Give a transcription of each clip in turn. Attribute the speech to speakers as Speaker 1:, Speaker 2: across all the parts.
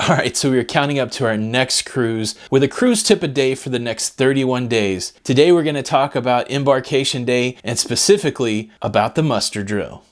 Speaker 1: All right, so we're counting up to our next cruise with a cruise tip a day for the next 31 days. Today we're going to talk about embarkation day and specifically about the muster drill.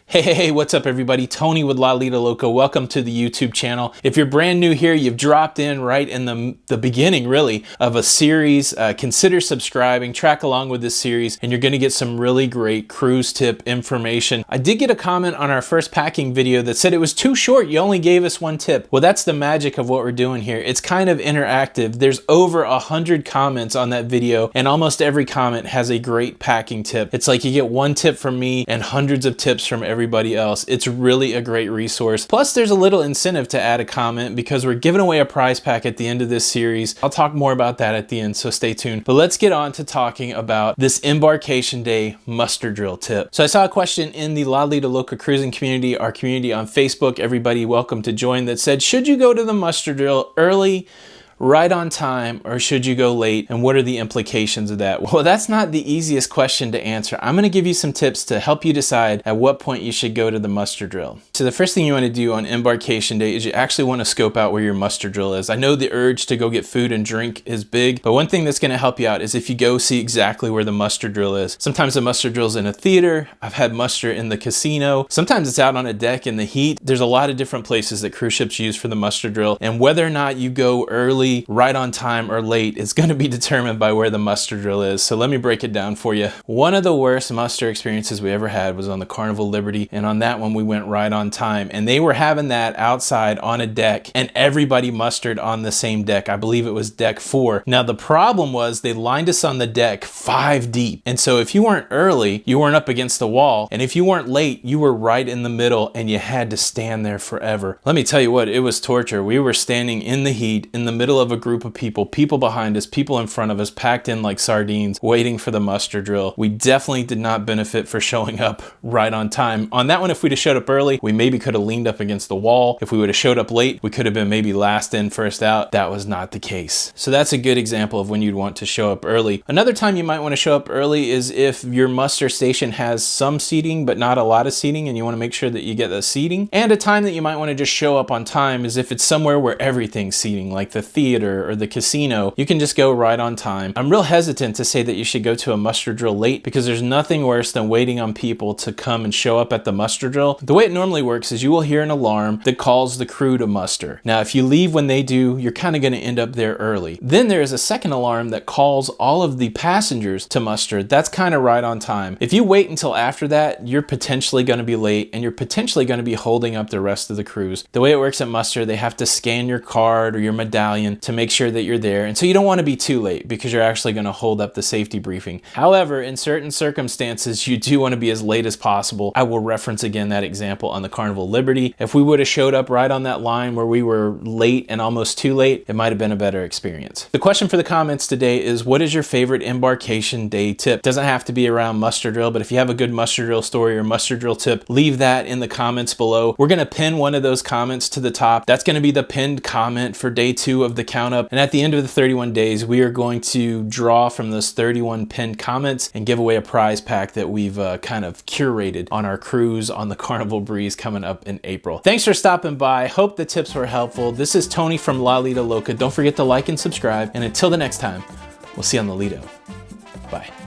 Speaker 1: Hey, what's up everybody? Tony with Lido, Loca. Welcome to the YouTube channel. If you're brand new here, you've dropped in right in the beginning really of a series. Consider subscribing, track along with this series, and you're gonna get some really great cruise tip information. I did get a comment on our first packing video that said it was too short, you only gave us one tip. Well, that's the magic of what we're doing here. It's kind of interactive. There's over 100 comments on that video, and almost every comment has a great packing tip. It's like you get one tip from me and hundreds of tips from everybody else. It's really a great resource. Plus, there's a little incentive to add a comment because we're giving away a prize pack at the end of this series. I'll talk more about that at the end, so stay tuned. But let's get on to talking about this embarkation day muster drill tip. So I saw a question in the Lido Loca cruising community, our community on Facebook. Everybody welcome to join, that said, should you go to the muster drill early, right on time, or should you go late, and what are the implications of that? Well, that's not the easiest question to answer. I'm going to give you some tips to help you decide at what point you should go to the muster drill. So the first thing you want to do on embarkation day is you actually want to scope out where your muster drill is. I know the urge to go get food and drink is big, but one thing that's going to help you out is if you go see exactly where the muster drill is. Sometimes the muster drill is in a theater. I've had muster in the casino. Sometimes it's out on a deck in the heat. There's a lot of different places that cruise ships use for the muster drill, and whether or not you go early, right on time, or late is going to be determined by where the muster drill is. So let me break it down for you. One of the worst muster experiences we ever had was on the Carnival Liberty, and on that one we went right on time, and they were having that outside on a deck, and everybody mustered on the same deck. I believe it was deck 4. Now the problem was they lined us on the deck 5 deep, and so if you weren't early, you weren't up against the wall, and if you weren't late, you were right in the middle, and you had to stand there forever. Let me tell you what, it was torture. We were standing in the heat in the middle of a group of people behind us, people in front of us, packed in like sardines, waiting for the muster drill. We definitely did not benefit for showing up right on time. On that one, if we'd have showed up early, we maybe could have leaned up against the wall. If we would have showed up late, we could have been maybe last in, first out. That was not the case. So that's a good example of when you'd want to show up early. Another time you might want to show up early is if your muster station has some seating, but not a lot of seating, and you want to make sure that you get the seating. And a time that you might want to just show up on time is if it's somewhere where everything's seating, like the theater or the casino. You can just go right on time. I'm real hesitant to say that you should go to a muster drill late because there's nothing worse than waiting on people to come and show up at the muster drill. The way it normally works is you will hear an alarm that calls the crew to muster. Now, if you leave when they do, you're kind of going to end up there early. Then there is a second alarm that calls all of the passengers to muster. That's kind of right on time. If you wait until after that, you're potentially going to be late, and you're potentially going to be holding up the rest of the cruise. The way it works at muster, they have to scan your card or your medallion to make sure that you're there, and so you don't want to be too late because you're actually going to hold up the safety briefing. However, in certain circumstances, you do want to be as late as possible. I will reference again that example on the Carnival Liberty. If we would have showed up right on that line where we were late and almost too late, it might have been a better experience. The question for the comments today is, what is your favorite embarkation day tip? Doesn't have to be around muster drill, but if you have a good muster drill story or muster drill tip, leave that in the comments below. We're going to pin one of those comments to the top. That's going to be the pinned comment for day 2 of the count up, and at the end of the 31 days, we are going to draw from those 31 pinned comments and give away a prize pack that we've kind of curated on our cruise on the Carnival Breeze coming up in April. Thanks for stopping by. Hope the tips were helpful. This is Tony from Lido Loca. Don't forget to like and subscribe, and until the next time, we'll see you on the Lido. Bye.